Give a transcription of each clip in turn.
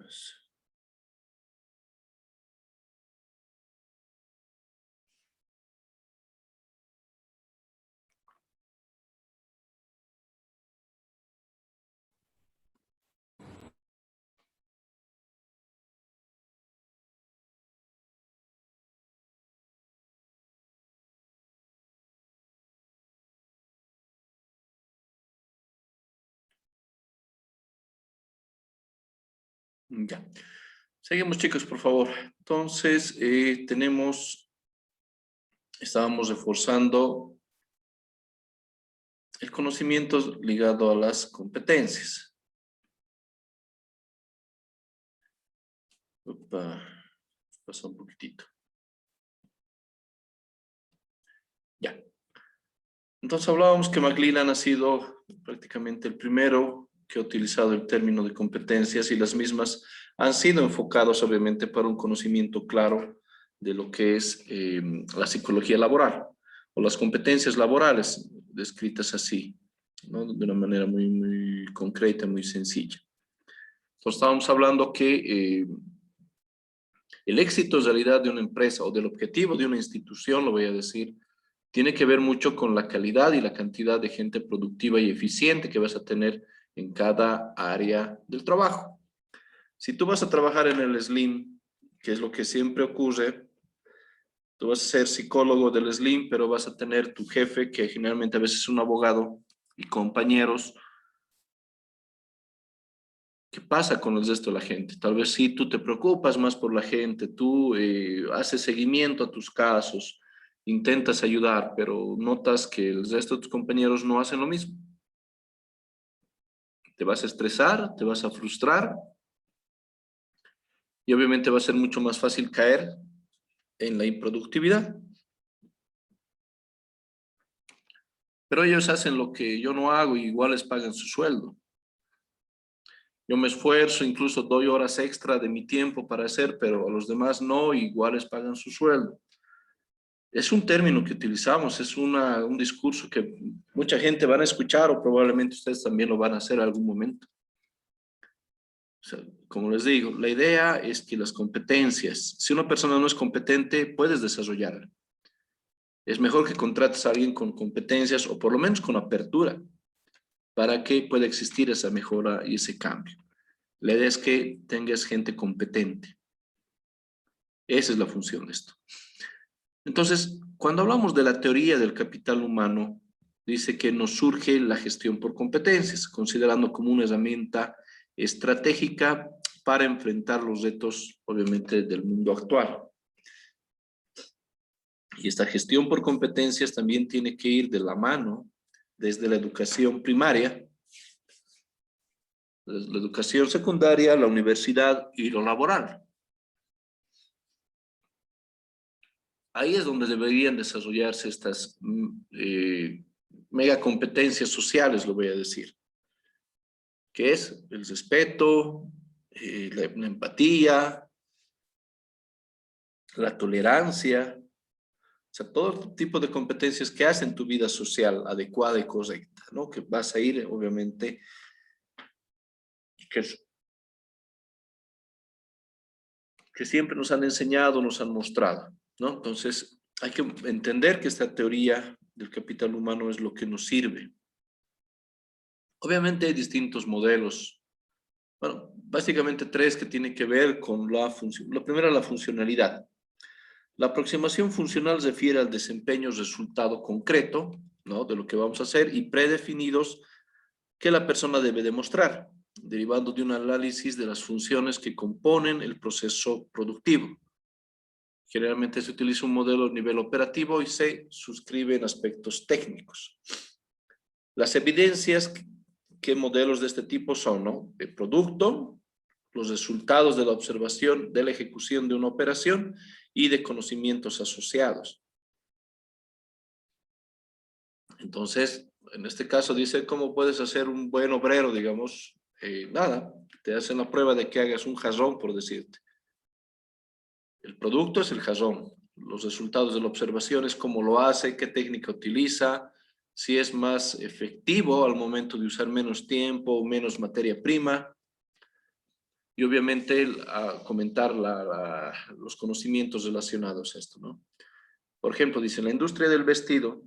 más. Ya. Seguimos, chicos, por favor. Entonces, estábamos reforzando el conocimiento ligado a las competencias. Opa, pasa un poquitito. Ya. Entonces hablábamos que McLellan ha sido prácticamente el primero que ha utilizado el término de competencias y las mismas han sido enfocadas obviamente para un conocimiento claro de lo que es la psicología laboral o las competencias laborales, descritas así, ¿no? De una manera muy, muy concreta, muy sencilla. Entonces estábamos hablando que el éxito en realidad de una empresa o del objetivo de una institución, lo voy a decir, tiene que ver mucho con la calidad y la cantidad de gente productiva y eficiente que vas a tener en cada área del trabajo. Si tú vas a trabajar en el SLIM, que es lo que siempre ocurre, tú vas a ser psicólogo del SLIM, pero vas a tener tu jefe, que generalmente a veces es un abogado, y compañeros. ¿Qué pasa con el resto de la gente? Tal vez sí, tú te preocupas más por la gente, tú haces seguimiento a tus casos, intentas ayudar, pero notas que el resto de tus compañeros no hacen lo mismo. Te vas a estresar, te vas a frustrar y obviamente va a ser mucho más fácil caer en la improductividad. Pero ellos hacen lo que yo no hago y igual les pagan su sueldo. Yo me esfuerzo, incluso doy horas extra de mi tiempo para hacer, pero a los demás no, igual les pagan su sueldo. Es un término que utilizamos, es un discurso que mucha gente van a escuchar o probablemente ustedes también lo van a hacer en algún momento. O sea, como les digo, la idea es que las competencias, si una persona no es competente, puedes desarrollarla. Es mejor que contrates a alguien con competencias o por lo menos con apertura para que pueda existir esa mejora y ese cambio. La idea es que tengas gente competente. Esa es la función de esto. Entonces, cuando hablamos de la teoría del capital humano, dice que nos surge la gestión por competencias, considerando como una herramienta estratégica para enfrentar los retos, obviamente, del mundo actual. Y esta gestión por competencias también tiene que ir de la mano desde la educación primaria, la educación secundaria, la universidad y lo laboral. Ahí es donde deberían desarrollarse estas mega competencias sociales, lo voy a decir, que es el respeto, la empatía, la tolerancia, o sea, todo tipo de competencias que hacen tu vida social adecuada y correcta, ¿no? Que vas a ir, obviamente, que siempre nos han enseñado, nos han mostrado, ¿no? Entonces, hay que entender que esta teoría del capital humano es lo que nos sirve. Obviamente hay distintos modelos. Bueno, básicamente tres que tienen que ver con la función. La primera, la funcionalidad. La aproximación funcional refiere al desempeño resultado concreto, ¿no? De lo que vamos a hacer y predefinidos que la persona debe demostrar, derivando de un análisis de las funciones que componen el proceso productivo. Generalmente se utiliza un modelo a nivel operativo y se suscribe en aspectos técnicos. Las evidencias que modelos de este tipo son, ¿no? El producto, los resultados de la observación de la ejecución de una operación y de conocimientos asociados. Entonces, en este caso dice, ¿cómo puedes hacer un buen obrero? Digamos, nada, te hacen la prueba de que hagas un jarrón, por decirte. El producto es el jarrón. Los resultados de la observación es cómo lo hace, qué técnica utiliza, si es más efectivo al momento de usar menos tiempo o menos materia prima. y obviamente a comentar los conocimientos relacionados a esto, ¿no? Por ejemplo, dice, en la industria del vestido,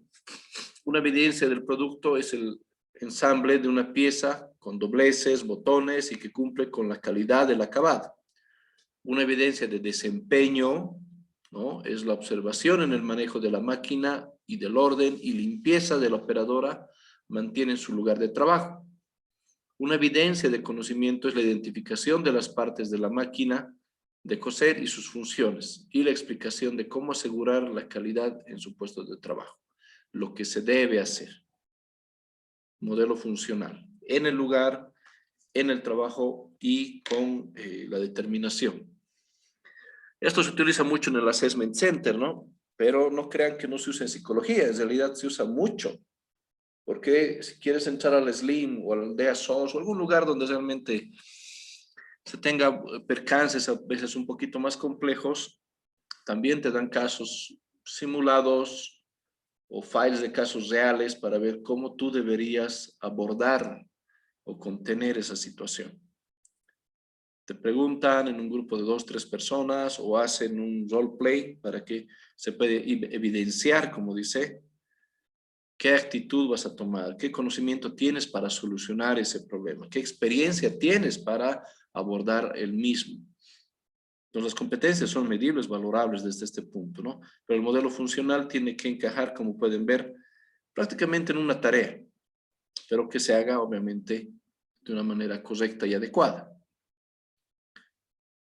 una evidencia del producto es el ensamble de una pieza con dobleces, botones y que cumple con la calidad del acabado. Una evidencia de desempeño, ¿no? Es la observación en el manejo de la máquina y del orden y limpieza de la operadora mantiene en su lugar de trabajo. Una evidencia de conocimiento es la identificación de las partes de la máquina de coser y sus funciones y la explicación de cómo asegurar la calidad en su puesto de trabajo. Lo que se debe hacer. Modelo funcional. En el lugar, en el trabajo y con la determinación. Esto se utiliza mucho en el Assessment Center, ¿no? Pero no crean que no se usa en psicología. En realidad se usa mucho. Porque si quieres entrar al SLIM o al Aldea SOS o algún lugar donde realmente se tenga percances a veces un poquito más complejos, también te dan casos simulados o files de casos reales para ver cómo tú deberías abordar o contener esa situación. Te preguntan en un grupo de 2, 3 personas o hacen un roleplay para que se pueda evidenciar, como dice, qué actitud vas a tomar, qué conocimiento tienes para solucionar ese problema, qué experiencia tienes para abordar el mismo. Entonces, las competencias son medibles, valorables desde este punto, ¿no? Pero el modelo funcional tiene que encajar, como pueden ver, prácticamente en una tarea, pero que se haga, obviamente, de una manera correcta y adecuada.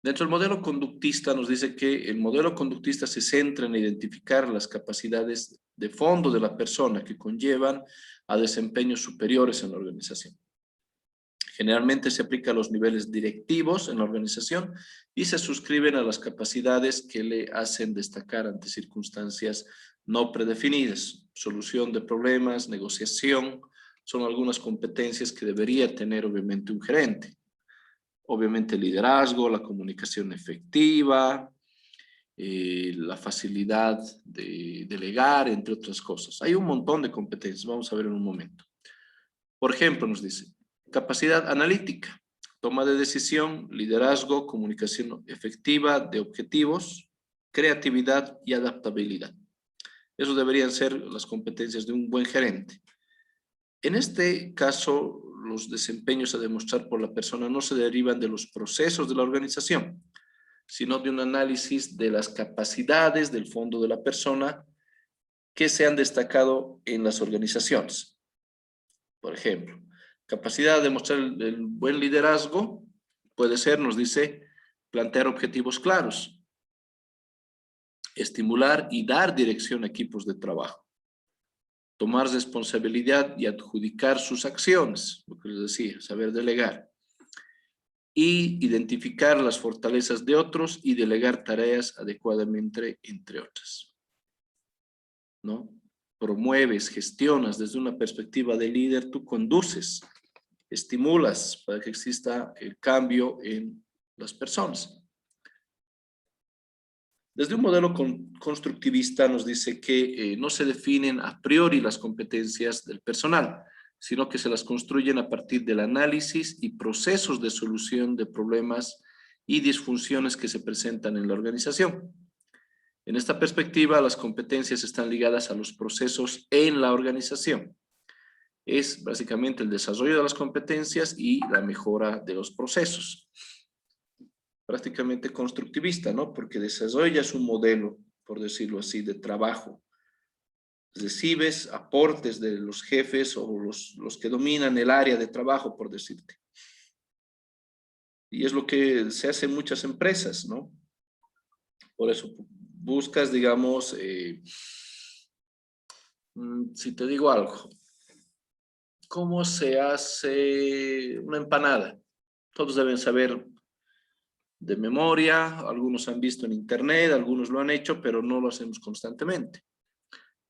Dentro del modelo conductista nos dice que el modelo conductista se centra en identificar las capacidades de fondo de la persona que conllevan a desempeños superiores en la organización. Generalmente se aplica a los niveles directivos en la organización y se suscriben a las capacidades que le hacen destacar ante circunstancias no predefinidas. Solución de problemas, negociación, son algunas competencias que debería tener obviamente un gerente. Obviamente el liderazgo, la comunicación efectiva, la facilidad de delegar, entre otras cosas. Hay un montón de competencias, vamos a ver en un momento. Por ejemplo, nos dice, capacidad analítica, toma de decisión, liderazgo, comunicación efectiva de objetivos, creatividad y adaptabilidad. Eso deberían ser las competencias de un buen gerente. En este caso, los desempeños a demostrar por la persona no se derivan de los procesos de la organización, sino de un análisis de las capacidades del fondo de la persona que se han destacado en las organizaciones. Por ejemplo, capacidad de demostrar el buen liderazgo puede ser, nos dice, plantear objetivos claros, estimular y dar dirección a equipos de trabajo, tomar responsabilidad y adjudicar sus acciones, lo que les decía, saber delegar, y identificar las fortalezas de otros y delegar tareas adecuadamente, entre otras, ¿no? Promueves, gestionas desde una perspectiva de líder, tú conduces, estimulas para que exista el cambio en las personas. Desde un modelo constructivista nos dice que no se definen a priori las competencias del personal, sino que se las construyen a partir del análisis y procesos de solución de problemas y disfunciones que se presentan en la organización. En esta perspectiva, las competencias están ligadas a los procesos en la organización. Es básicamente el desarrollo de las competencias y la mejora de los procesos. Prácticamente constructivista, ¿no? Porque desarrollas un modelo, por decirlo así, de trabajo. Recibes aportes de los jefes o los que dominan el área de trabajo, por decirte. Y es lo que se hace en muchas empresas, ¿no? Por eso buscas, digamos, si te digo algo, ¿cómo se hace una empanada? Todos deben saber de memoria, algunos han visto en internet, algunos lo han hecho, pero no lo hacemos constantemente.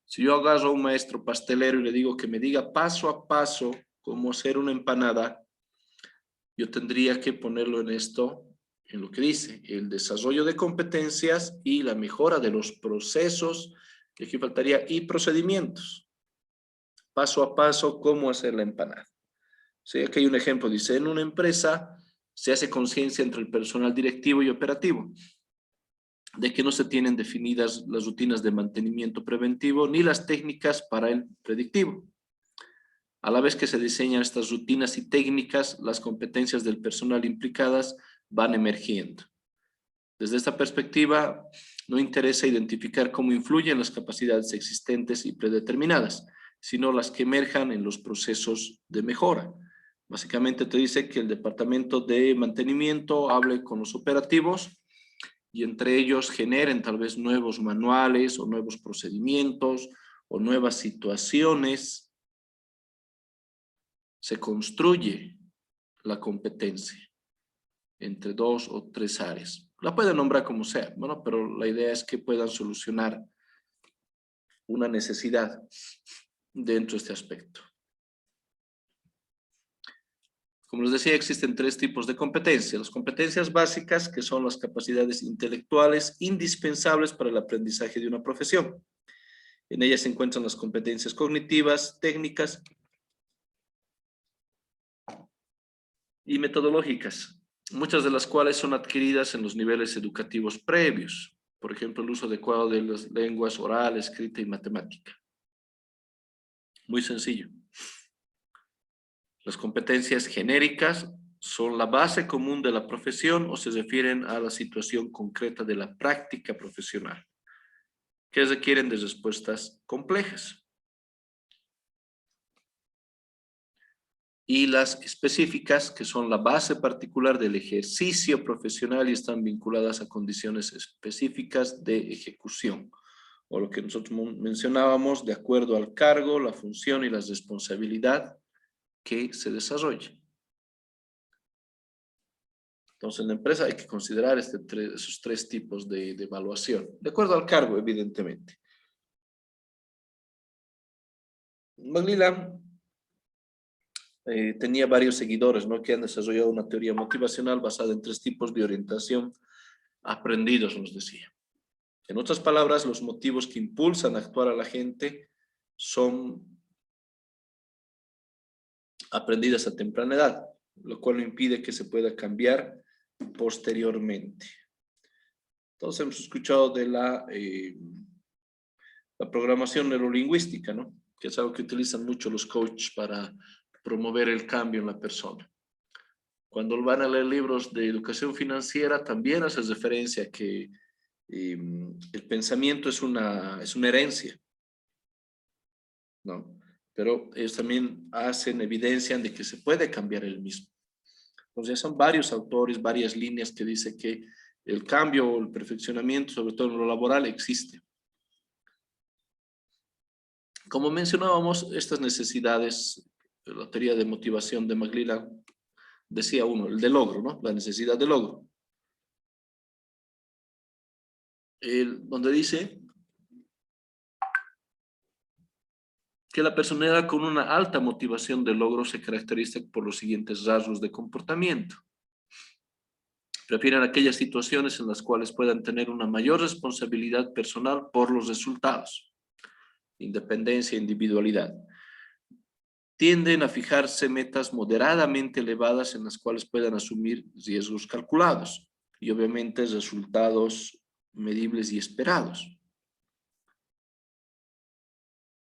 Si yo agarro a un maestro pastelero y le digo que me diga paso a paso cómo hacer una empanada, yo tendría que ponerlo en esto, en lo que dice, el desarrollo de competencias y la mejora de los procesos, y aquí faltaría, y procedimientos. Paso a paso, cómo hacer la empanada. Sí, aquí hay un ejemplo, dice, en una empresa Se hace conciencia entre el personal directivo y operativo de que no se tienen definidas las rutinas de mantenimiento preventivo ni las técnicas para el predictivo. A la vez que se diseñan estas rutinas y técnicas, las competencias del personal implicadas van emergiendo. Desde esta perspectiva, no interesa identificar cómo influyen las capacidades existentes y predeterminadas, sino las que emerjan en los procesos de mejora. Básicamente te dice que el departamento de mantenimiento hable con los operativos y entre ellos generen tal vez nuevos manuales o nuevos procedimientos o nuevas situaciones. Se construye la competencia entre 2 o 3 áreas. La pueden nombrar como sea, bueno, pero la idea es que puedan solucionar una necesidad dentro de este aspecto. Como les decía, existen 3 tipos de competencias. Las competencias básicas, que son las capacidades intelectuales indispensables para el aprendizaje de una profesión. En ellas se encuentran las competencias cognitivas, técnicas y metodológicas, muchas de las cuales son adquiridas en los niveles educativos previos. Por ejemplo, el uso adecuado de las lenguas oral, escrita y matemática. Muy sencillo. Las competencias genéricas son la base común de la profesión o se refieren a la situación concreta de la práctica profesional, que requieren de respuestas complejas. Y las específicas, que son la base particular del ejercicio profesional y están vinculadas a condiciones específicas de ejecución, o lo que nosotros mencionábamos, de acuerdo al cargo, la función y la responsabilidad que se desarrolle. Entonces, en la empresa hay que considerar esos 3 tipos de evaluación, de acuerdo al cargo, evidentemente. McLellan tenía varios seguidores, ¿no?, que han desarrollado una teoría motivacional basada en 3 tipos de orientación aprendidos, nos decía. En otras palabras, los motivos que impulsan a actuar a la gente son aprendidas a temprana edad, lo cual no impide que se pueda cambiar posteriormente. Entonces hemos escuchado de la programación neurolingüística, ¿no?, que es algo que utilizan mucho los coaches para promover el cambio en la persona. Cuando van a leer libros de educación financiera, también hace referencia a que el pensamiento es una herencia, ¿no? Pero ellos también hacen evidencia de que se puede cambiar el mismo. Entonces son varios autores, varias líneas que dicen que el cambio o el perfeccionamiento, sobre todo en lo laboral, existe. Como mencionábamos, estas necesidades, la teoría de motivación de McLellan, decía uno, el de logro, ¿no?, la necesidad de logro. Donde dice que la personalidad con una alta motivación de logro se caracteriza por los siguientes rasgos de comportamiento. Prefieren aquellas situaciones en las cuales puedan tener una mayor responsabilidad personal por los resultados. Independencia e individualidad. Tienden a fijarse metas moderadamente elevadas en las cuales puedan asumir riesgos calculados y obviamente resultados medibles y esperados.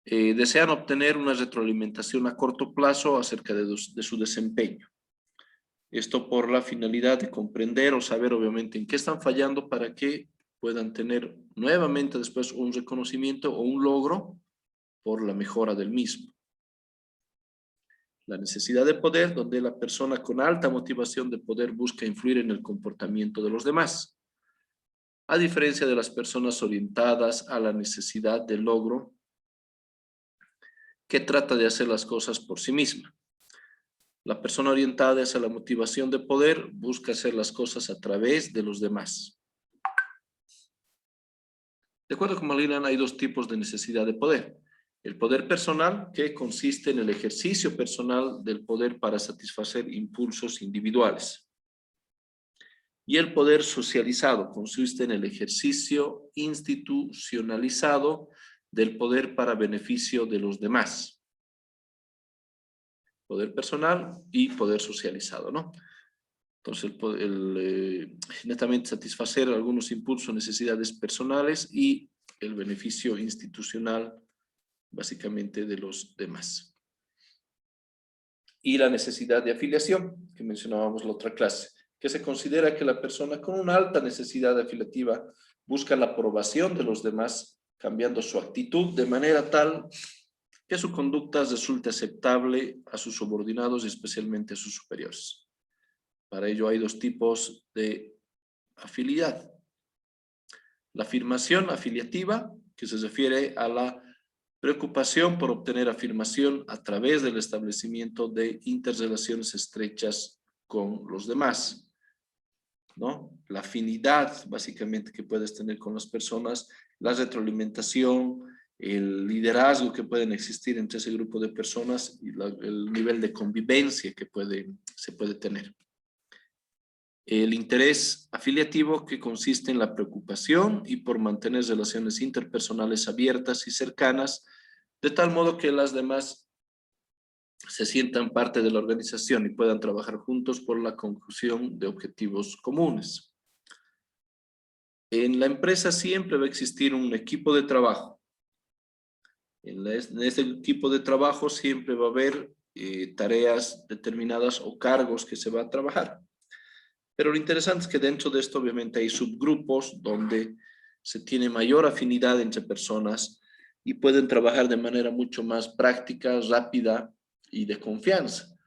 Desean obtener una retroalimentación a corto plazo acerca de su desempeño. Esto por la finalidad de comprender o saber obviamente en qué están fallando para que puedan tener nuevamente después un reconocimiento o un logro por la mejora del mismo. La necesidad de poder, donde la persona con alta motivación de poder busca influir en el comportamiento de los demás. A diferencia de las personas orientadas a la necesidad de logro, que trata de hacer las cosas por sí misma. La persona orientada hacia la motivación de poder busca hacer las cosas a través de los demás. De acuerdo con McLellan, hay 2 tipos de necesidad de poder. El poder personal, que consiste en el ejercicio personal del poder para satisfacer impulsos individuales. Y el poder socializado, consiste en el ejercicio institucionalizado del poder para beneficio de los demás. Poder personal y poder socializado, ¿no? Entonces, netamente satisfacer algunos impulsos o necesidades personales y el beneficio institucional, básicamente, de los demás. Y la necesidad de afiliación, que mencionábamos la otra clase, que se considera que la persona con una alta necesidad afiliativa busca la aprobación de los demás, cambiando su actitud de manera tal que su conducta resulte aceptable a sus subordinados y especialmente a sus superiores. Para ello hay dos tipos de afiliado. La afirmación afiliativa, que se refiere a la preocupación por obtener afirmación a través del establecimiento de interrelaciones estrechas con los demás, ¿no? La afinidad, básicamente, que puedes tener con las personas, la retroalimentación, el liderazgo que pueden existir entre ese grupo de personas y el nivel de convivencia que se puede tener. El interés afiliativo, que consiste en la preocupación y por mantener relaciones interpersonales abiertas y cercanas, de tal modo que las demás se sientan parte de la organización y puedan trabajar juntos por la consecución de objetivos comunes. En la empresa siempre va a existir un equipo de trabajo. En este equipo de trabajo siempre va a haber tareas determinadas o cargos que se va a trabajar. Pero lo interesante es que dentro de esto obviamente hay subgrupos donde se tiene mayor afinidad entre personas y pueden trabajar de manera mucho más práctica, rápida y de confianza.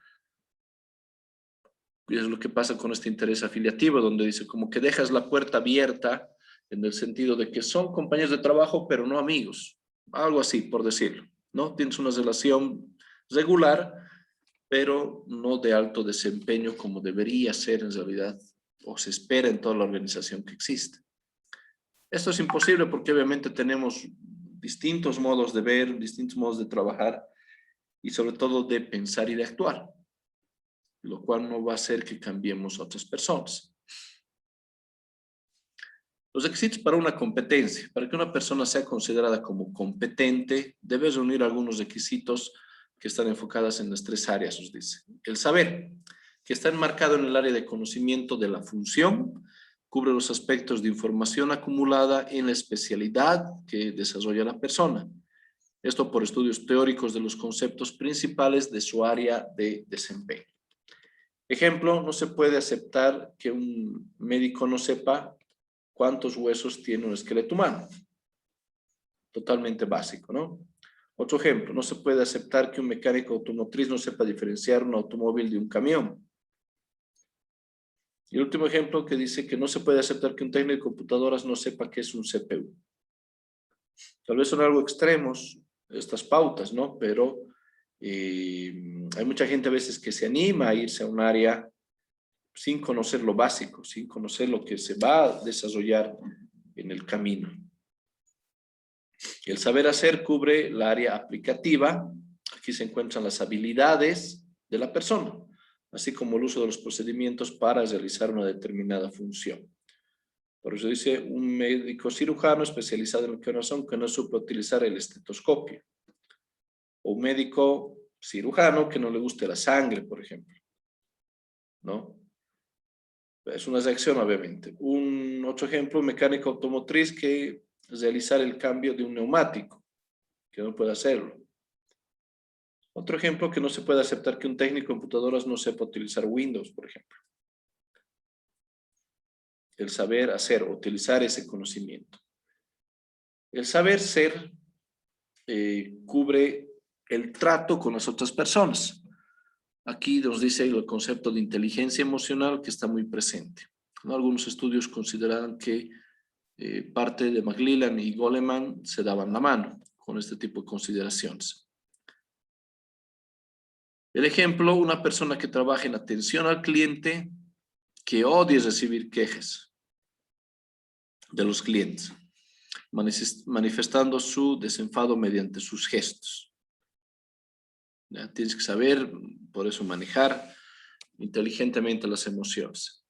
Y es lo que pasa con este interés afiliativo, donde dice como que dejas la puerta abierta en el sentido de que son compañeros de trabajo, pero no amigos. Algo así, por decirlo, ¿no? Tienes una relación regular, pero no de alto desempeño como debería ser en realidad, o se espera en toda la organización que existe. Esto es imposible porque obviamente tenemos distintos modos de ver, distintos modos de trabajar y sobre todo de pensar y de actuar, lo cual no va a hacer que cambiemos a otras personas. Los requisitos para una competencia. Para que una persona sea considerada como competente, debe reunir algunos requisitos que están enfocadas en las tres áreas, os dice. El saber, que está enmarcado en el área de conocimiento de la función, cubre los aspectos de información acumulada en la especialidad que desarrolla la persona. Esto por estudios teóricos de los conceptos principales de su área de desempeño. Ejemplo, no se puede aceptar que un médico no sepa cuántos huesos tiene un esqueleto humano. Totalmente básico, ¿no? Otro ejemplo, no se puede aceptar que un mecánico automotriz no sepa diferenciar un automóvil de un camión. Y el último ejemplo que dice que no se puede aceptar que un técnico de computadoras no sepa qué es un CPU. Tal vez son algo extremos estas pautas, ¿no? Pero hay mucha gente a veces que se anima a irse a un área sin conocer lo básico, sin conocer lo que se va a desarrollar en el camino. El saber hacer cubre el área aplicativa. Aquí se encuentran las habilidades de la persona, así como el uso de los procedimientos para realizar una determinada función. Por eso dice un médico cirujano especializado en el corazón que no supo utilizar el estetoscopio. O un médico cirujano que no le guste la sangre, por ejemplo, ¿no? Es una reacción, obviamente. Otro ejemplo, un mecánico automotriz que realizar el cambio de un neumático, que no puede hacerlo. Otro ejemplo, que no se puede aceptar que un técnico de computadoras no sepa utilizar Windows, por ejemplo. El saber hacer, utilizar ese conocimiento. El saber ser cubre el trato con las otras personas. Aquí nos dice el concepto de inteligencia emocional que está muy presente, ¿no? Algunos estudios consideran que parte de McLellan y Goleman se daban la mano con este tipo de consideraciones. El ejemplo, una persona que trabaja en atención al cliente que odia recibir quejas de los clientes, manifestando su desenfado mediante sus gestos. ¿Ya? Tienes que saber, por eso, manejar inteligentemente las emociones.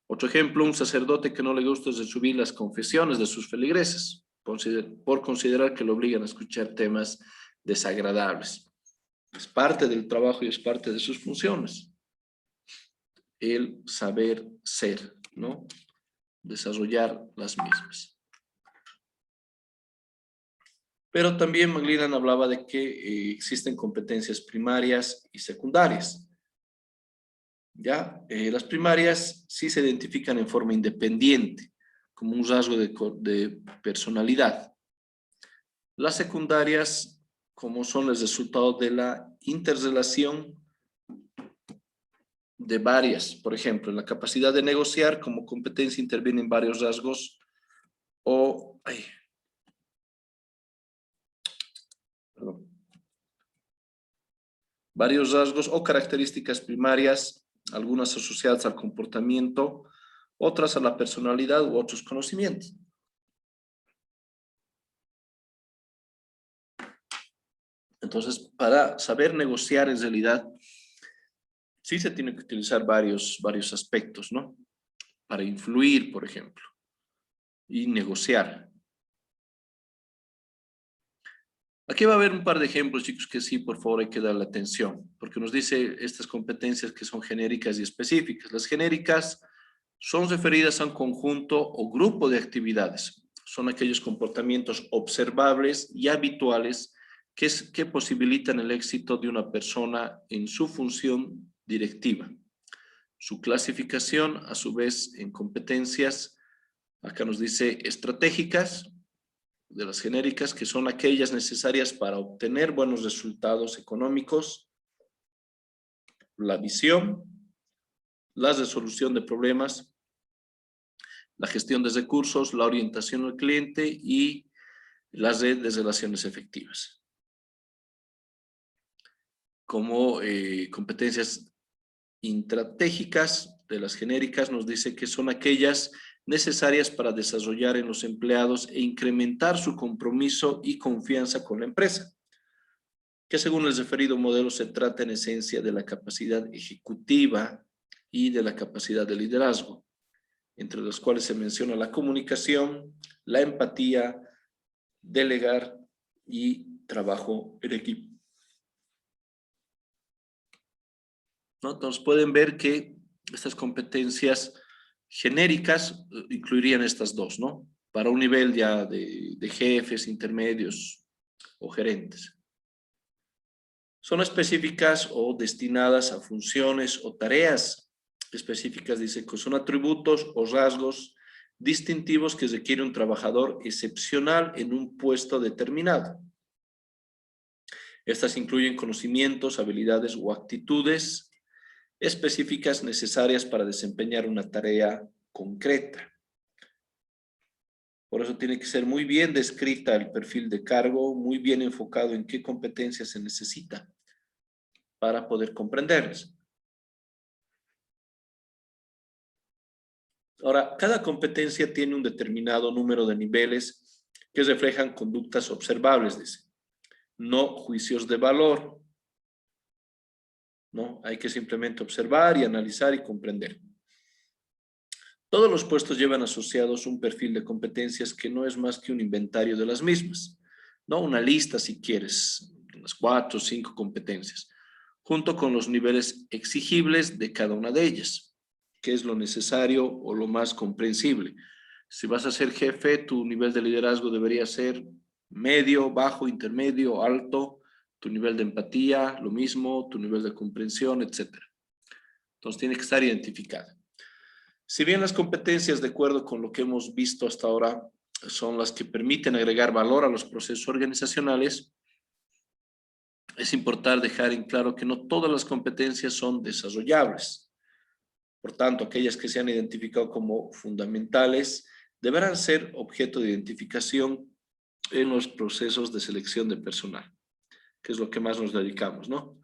Otro ejemplo, un sacerdote que no le gusta recibir las confesiones de sus feligreses, por considerar que lo obligan a escuchar temas desagradables. Es parte del trabajo y es parte de sus funciones. el saber ser, ¿no? Desarrollar las mismas. Pero también McLennan hablaba de que existen competencias primarias y secundarias. ¿Ya? Las primarias sí se identifican en forma independiente, como un rasgo de personalidad. Las secundarias, como son el resultado de la interrelación de varias. Por ejemplo, en la capacidad de negociar como competencia intervienen varios rasgos o... varios rasgos o características primarias, algunas asociadas al comportamiento, otras a la personalidad u otros conocimientos. Entonces, para saber negociar en realidad, sí se tiene que utilizar varios aspectos, ¿no? Para influir, por ejemplo, y negociar. Aquí va a haber un par de ejemplos, chicos, que sí, por favor, hay que darle atención, porque nos dice estas competencias que son genéricas y específicas. Las genéricas son referidas a un conjunto o grupo de actividades. Son aquellos comportamientos observables y habituales que posibilitan el éxito de una persona en su función directiva. Su clasificación, a su vez, en competencias, acá nos dice estratégicas, de las genéricas, que son aquellas necesarias para obtener buenos resultados económicos, la visión, la resolución de problemas, la gestión de recursos, la orientación al cliente y la red de relaciones efectivas. Como competencias intratégicas de las genéricas nos dice que son aquellas necesarias para desarrollar en los empleados e incrementar su compromiso y confianza con la empresa, que según el referido modelo se trata en esencia de la capacidad ejecutiva y de la capacidad de liderazgo, entre las cuales se menciona la comunicación, la empatía, delegar y trabajo en equipo. ¿No? Entonces pueden ver que estas competencias genéricas incluirían estas dos, ¿no? Para un nivel ya de jefes, intermedios o gerentes. Son específicas o destinadas a funciones o tareas específicas, dice que son atributos o rasgos distintivos que requiere un trabajador excepcional en un puesto determinado. Estas incluyen conocimientos, habilidades o actitudes específicas necesarias para desempeñar una tarea concreta. Por eso tiene que ser muy bien descrita el perfil de cargo, muy bien enfocado en qué competencias se necesita para poder comprenderlas. Ahora, cada competencia tiene un determinado número de niveles que reflejan conductas observables, dice. No juicios de valor. ¿No? Hay que simplemente observar y analizar y comprender. Todos los puestos llevan asociados un perfil de competencias que no es más que un inventario de las mismas, ¿no? Una lista, si quieres, de las 4 o 5 competencias, junto con los niveles exigibles de cada una de ellas, que es lo necesario o lo más comprensible. Si vas a ser jefe, tu nivel de liderazgo debería ser medio, bajo, intermedio, alto, tu nivel de empatía, lo mismo, tu nivel de comprensión, etc. Entonces tiene que estar identificada. Si bien las competencias, de acuerdo con lo que hemos visto hasta ahora, son las que permiten agregar valor a los procesos organizacionales, es importante dejar en claro que no todas las competencias son desarrollables. Por tanto, aquellas que se han identificado como fundamentales deberán ser objeto de identificación en los procesos de selección de personal, que es lo que más nos dedicamos, ¿no?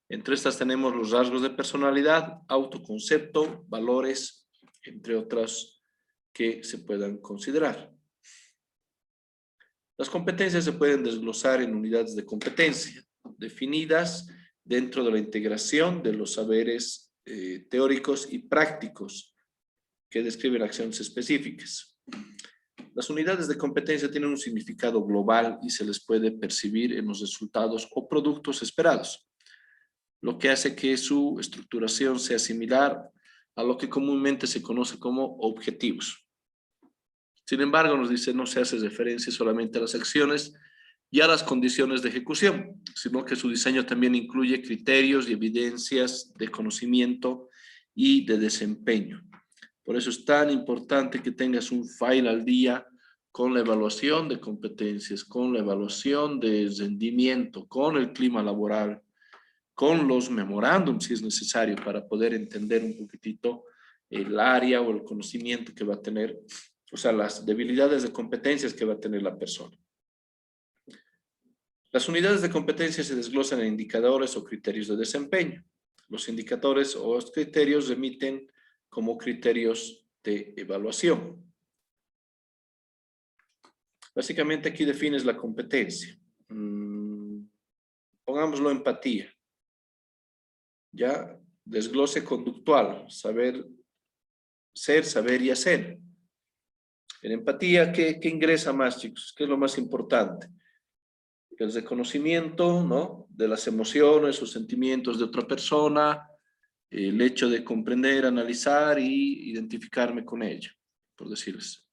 Entre estas tenemos los rasgos de personalidad, autoconcepto, valores, entre otras que se puedan considerar. Las competencias se pueden desglosar en unidades de competencia, definidas dentro de la integración de los saberes teóricos y prácticos que describen acciones específicas. Las unidades de competencia tienen un significado global y se les puede percibir en los resultados o productos esperados, lo que hace que su estructuración sea similar a lo que comúnmente se conoce como objetivos. Sin embargo, nos dice, no se hace referencia solamente a las acciones y a las condiciones de ejecución, sino que su diseño también incluye criterios y evidencias de conocimiento y de desempeño. Por eso es tan importante que tengas un file al día con la evaluación de competencias, con la evaluación de rendimiento, con el clima laboral, con los memorándums si es necesario para poder entender un poquitito el área o el conocimiento que va a tener, o sea, las debilidades de competencias que va a tener la persona. Las unidades de competencia se desglosan en indicadores o criterios de desempeño. Los indicadores o los criterios se emiten como criterios de evaluación. Básicamente aquí defines la competencia. Pongámoslo empatía. Ya, desglose conductual, saber ser, saber y hacer. En empatía, ¿qué ingresa más, chicos? ¿Qué es lo más importante? El reconocimiento, ¿no?, de las emociones o sentimientos de otra persona, el hecho de comprender, analizar y identificarme con ella, por decirles.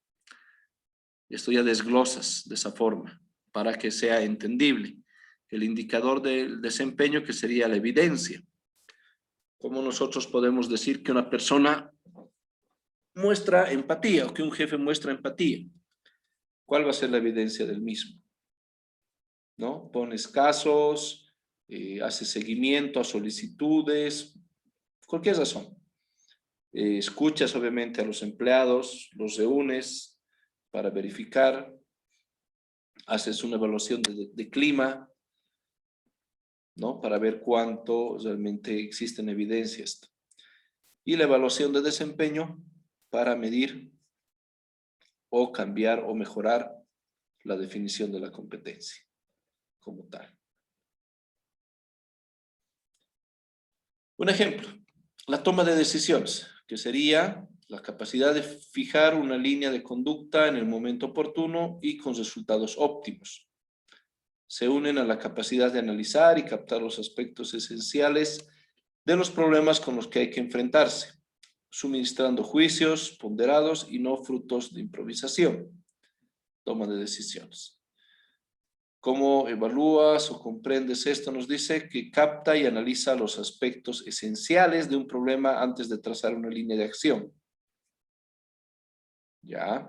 Esto ya desglosas de esa forma para que sea entendible. El indicador del desempeño, que sería la evidencia. ¿Cómo nosotros podemos decir que una persona muestra empatía o que un jefe muestra empatía? ¿Cuál va a ser la evidencia del mismo? ¿No? Pones casos, haces seguimiento a solicitudes, cualquier razón. Escuchas obviamente a los empleados, los reúnes para verificar, haces una evaluación de clima, ¿no?, para ver cuánto realmente existen evidencias. Y la evaluación de desempeño para medir o cambiar o mejorar la definición de la competencia como tal. Un ejemplo, la toma de decisiones, que sería la capacidad de fijar una línea de conducta en el momento oportuno y con resultados óptimos. Se unen a la capacidad de analizar y captar los aspectos esenciales de los problemas con los que hay que enfrentarse, suministrando juicios ponderados y no frutos de improvisación. Toma de decisiones. ¿Cómo evalúas o comprendes esto? Nos dice que capta y analiza los aspectos esenciales de un problema antes de trazar una línea de acción. ¿Ya?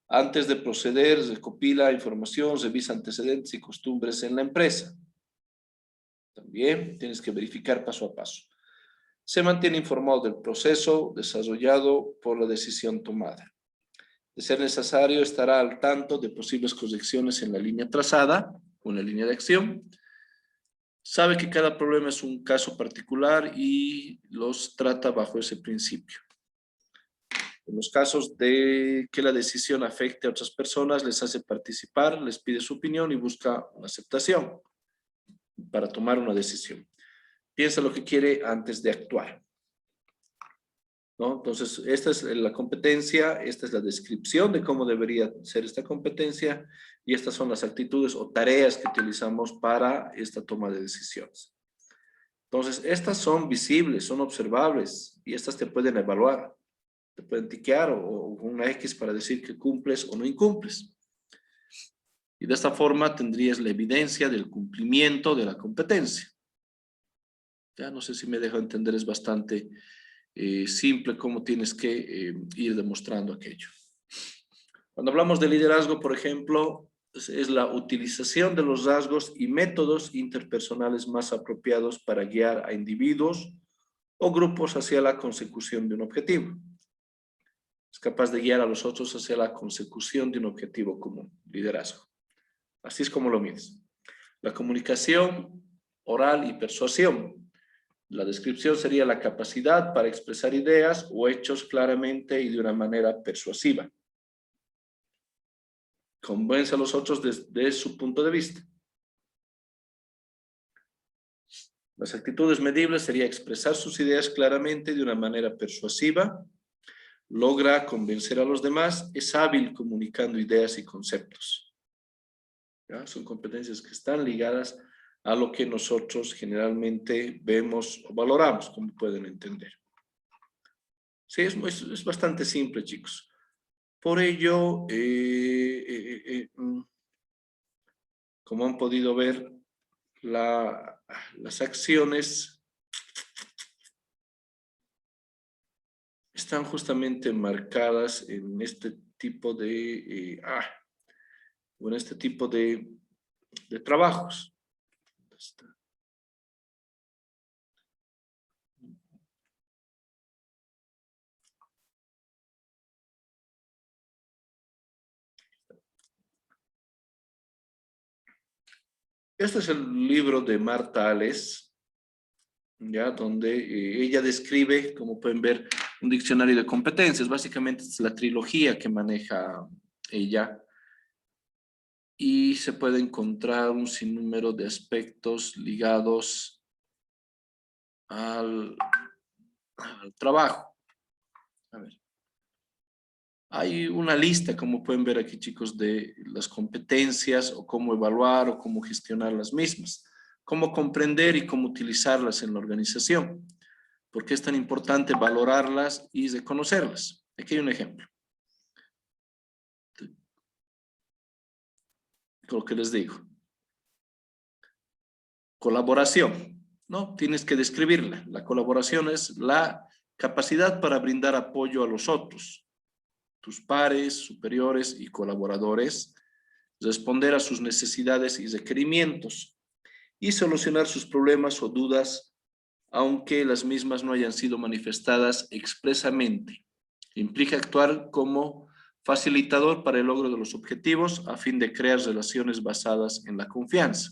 Antes de proceder, recopila información, revisa antecedentes y costumbres en la empresa. También tienes que verificar paso a paso. Se mantiene informado del proceso desarrollado por la decisión tomada. De ser necesario, estará al tanto de posibles correcciones en la línea trazada o en la línea de acción. Sabe que cada problema es un caso particular y los trata bajo ese principio. En los casos de que la decisión afecte a otras personas, les hace participar, les pide su opinión y busca una aceptación para tomar una decisión. Piensa lo que quiere antes de actuar, ¿no? Entonces, esta es la competencia, esta es la descripción de cómo debería ser esta competencia y estas son las actitudes o tareas que utilizamos para esta toma de decisiones. Entonces, estas son visibles, son observables y estas te pueden evaluar, te pueden tiquear o una X para decir que cumples o no incumples. Y de esta forma tendrías la evidencia del cumplimiento de la competencia. Ya no sé si me dejo entender, es bastante simple cómo tienes que ir demostrando aquello. Cuando hablamos de liderazgo, por ejemplo, es la utilización de los rasgos y métodos interpersonales más apropiados para guiar a individuos o grupos hacia la consecución de un objetivo. Es capaz de guiar a los otros hacia la consecución de un objetivo común, liderazgo. Así es como lo mides. La comunicación oral y persuasión. La descripción sería la capacidad para expresar ideas o hechos claramente y de una manera persuasiva. Convence a los otros desde su punto de vista. Las actitudes medibles sería expresar sus ideas claramente de una manera persuasiva, logra convencer a los demás, es hábil comunicando ideas y conceptos. ¿Ya? Son competencias que están ligadas a lo que nosotros generalmente vemos o valoramos, como pueden entender. Sí, es bastante simple, chicos. Por ello, como han podido ver, las acciones están justamente marcadas en este tipo de trabajos. Este es el libro de Marta Ales, ya, donde ella describe, como pueden ver, un diccionario de competencias. Básicamente es la trilogía que maneja ella y se puede encontrar un sinnúmero de aspectos ligados al trabajo. A ver. Hay una lista, como pueden ver aquí, chicos, de las competencias o cómo evaluar o cómo gestionar las mismas, cómo comprender y cómo utilizarlas en la organización. ¿Por qué es tan importante valorarlas y reconocerlas? Aquí hay un ejemplo. Lo que les digo. Colaboración, ¿no? Tienes que describirla. La colaboración es la capacidad para brindar apoyo a los otros, tus pares, superiores y colaboradores, responder a sus necesidades y requerimientos y solucionar sus problemas o dudas, aunque las mismas no hayan sido manifestadas expresamente. Implica actuar como facilitador para el logro de los objetivos a fin de crear relaciones basadas en la confianza.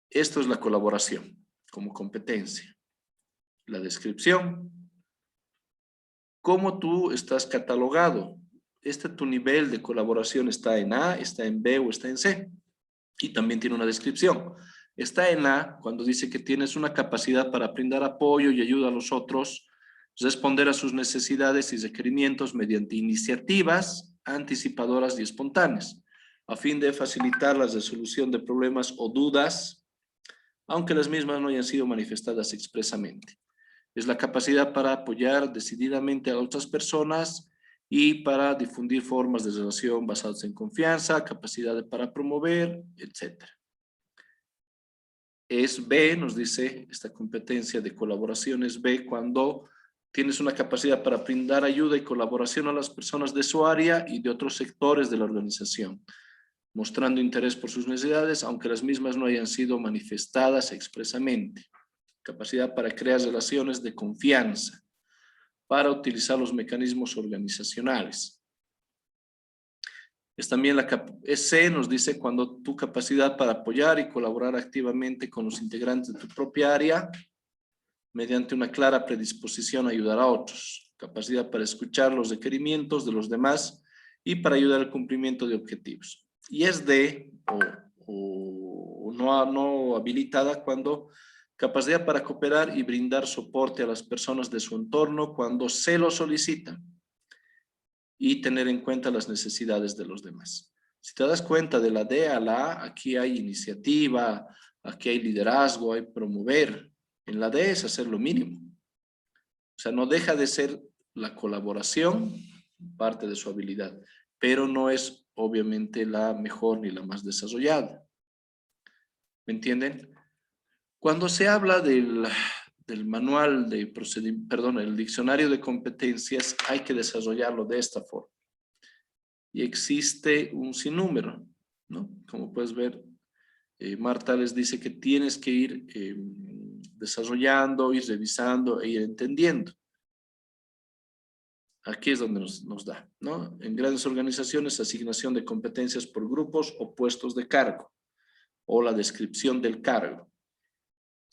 Esto es la colaboración como competencia. La descripción. ¿Cómo tú estás catalogado? Tu nivel de colaboración está en A, está en B o está en C. Y también tiene una descripción. Está en A cuando dice que tienes una capacidad para brindar apoyo y ayuda a los otros, responder a sus necesidades y requerimientos mediante iniciativas anticipadoras y espontáneas, a fin de facilitar la resolución de problemas o dudas, aunque las mismas no hayan sido manifestadas expresamente. Es la capacidad para apoyar decididamente a otras personas y para difundir formas de relación basadas en confianza, capacidad para promover, etc. Es B, nos dice esta competencia de colaboración, es B cuando tienes una capacidad para brindar ayuda y colaboración a las personas de su área y de otros sectores de la organización, mostrando interés por sus necesidades, aunque las mismas no hayan sido manifestadas expresamente. Capacidad para crear relaciones de confianza, para utilizar los mecanismos organizacionales. Es también C nos dice cuando tu capacidad para apoyar y colaborar activamente con los integrantes de tu propia área, mediante una clara predisposición a ayudar a otros. Capacidad para escuchar los requerimientos de los demás y para ayudar al cumplimiento de objetivos. Y es D o no habilitada cuando capacidad para cooperar y brindar soporte a las personas de su entorno cuando se lo solicitan y tener en cuenta las necesidades de los demás. Si te das cuenta de la D a la A, aquí hay iniciativa, aquí hay liderazgo, hay promover. En la D es hacer lo mínimo. O sea, no deja de ser la colaboración parte de su habilidad, pero no es obviamente la mejor ni la más desarrollada. ¿Me entienden? Cuando se habla del manual de procedimiento, perdón, el diccionario de competencias, hay que desarrollarlo de esta forma. Y existe un sinnúmero, ¿no? Como puedes ver, Marta les dice que tienes que ir desarrollando, ir revisando e ir entendiendo. Aquí es donde nos da, ¿no? En grandes organizaciones, asignación de competencias por grupos o puestos de cargo, o la descripción del cargo.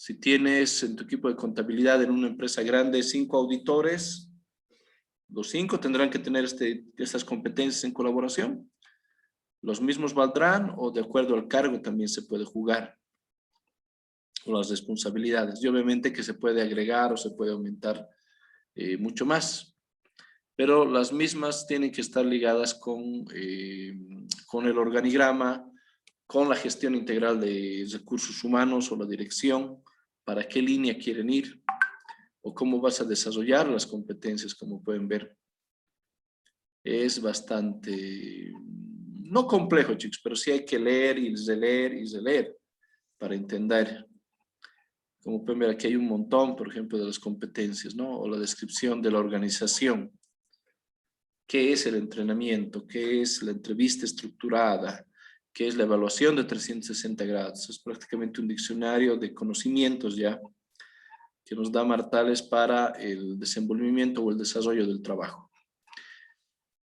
Si tienes en tu equipo de contabilidad en una empresa grande 5 auditores, los 5 tendrán que tener estas competencias en colaboración. Los mismos valdrán o de acuerdo al cargo también se puede jugar, o las responsabilidades. Y obviamente que se puede agregar o se puede aumentar mucho más. Pero las mismas tienen que estar ligadas con el organigrama, con la gestión integral de recursos humanos o la dirección, para qué línea quieren ir, o cómo vas a desarrollar las competencias, como pueden ver. Es bastante, no complejo, chicos, pero sí hay que leer y releer y releer para entender. Como pueden ver, aquí hay un montón, por ejemplo, de las competencias, ¿no? O la descripción de la organización. ¿Qué es el entrenamiento? ¿Qué es la entrevista estructurada? ¿Qué es la evaluación de 360 grados? Es prácticamente un diccionario de conocimientos ya que nos da Martales para el desenvolvimiento o el desarrollo del trabajo.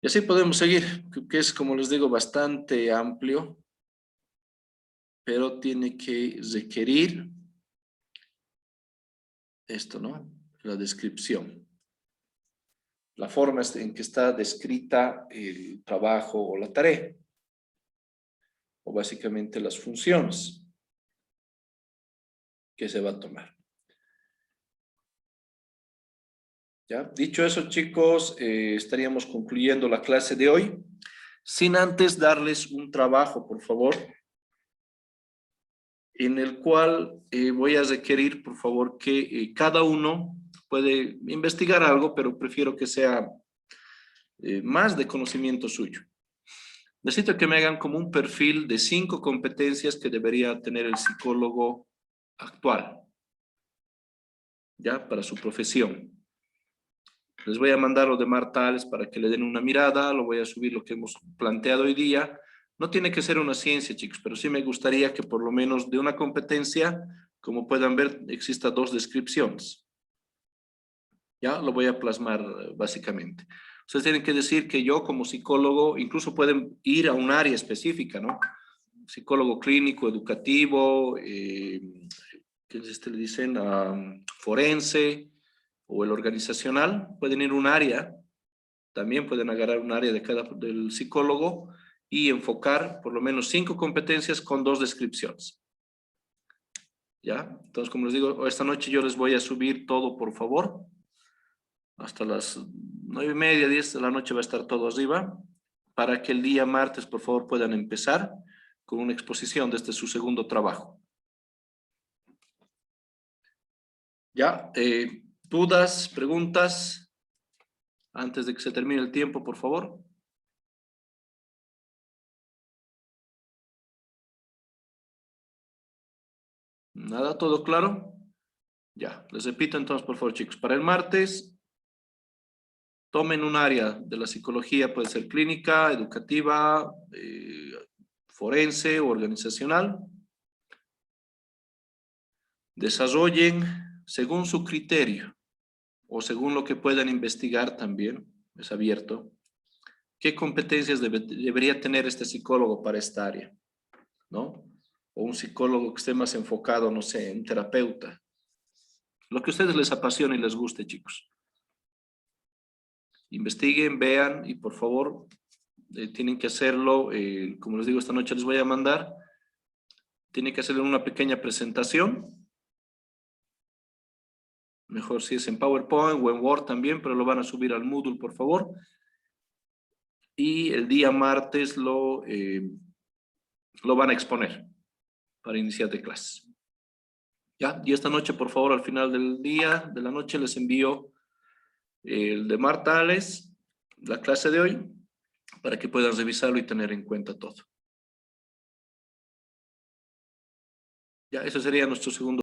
Y así podemos seguir, que es, como les digo, bastante amplio, pero tiene que requerir esto, ¿no? La descripción. La forma en que está descrita el trabajo o la tarea, o básicamente las funciones que se va a tomar. ¿Ya? Dicho eso, chicos, estaríamos concluyendo la clase de hoy. Sin antes darles un trabajo, por favor, en el cual voy a requerir, por favor, que cada uno puede investigar algo, pero prefiero que sea más de conocimiento suyo. Necesito que me hagan como un perfil de 5 competencias que debería tener el psicólogo actual, ¿ya? Para su profesión. Les voy a mandar lo de Martales para que le den una mirada, lo voy a subir lo que hemos planteado hoy día. No tiene que ser una ciencia, chicos, pero sí me gustaría que por lo menos de una competencia, como puedan ver, exista 2 descripciones. Ya lo voy a plasmar básicamente. Ustedes tienen que decir que yo como psicólogo, incluso pueden ir a un área específica, ¿no? Psicólogo clínico, educativo, ¿qué le dicen? Forense o el organizacional, pueden ir a un área, también pueden agarrar un área de del psicólogo y enfocar por lo menos 5 competencias con 2 descripciones. ¿Ya? Entonces, como les digo, esta noche yo les voy a subir todo, por favor. Hasta las 9:30, 10 de la noche va a estar todo arriba, para que el día martes, por favor, puedan empezar con una exposición de este su segundo trabajo. ¿Ya? ¿Dudas, preguntas? Antes de que se termine el tiempo, por favor. ¿Nada? ¿Todo claro? Ya, les repito entonces, por favor, chicos. Para el martes, tomen un área de la psicología, puede ser clínica, educativa, forense o organizacional. Desarrollen según su criterio o según lo que puedan investigar también, es abierto, qué competencias debería tener este psicólogo para esta área, ¿no? O un psicólogo que esté más enfocado, no sé, en terapeuta. Lo que a ustedes les apasione y les guste, chicos. Investiguen, vean y por favor tienen que hacerlo, como les digo, esta noche les voy a mandar, tienen que hacerle una pequeña presentación, mejor si es en PowerPoint o en Word también, pero lo van a subir al Moodle, por favor. Y el día martes lo van a exponer para iniciar de clases. ¿Ya? Y esta noche, por favor, al final del día, de la noche, les envío el de Martales, la clase de hoy, para que puedan revisarlo y tener en cuenta todo. Ya, eso sería nuestro segundo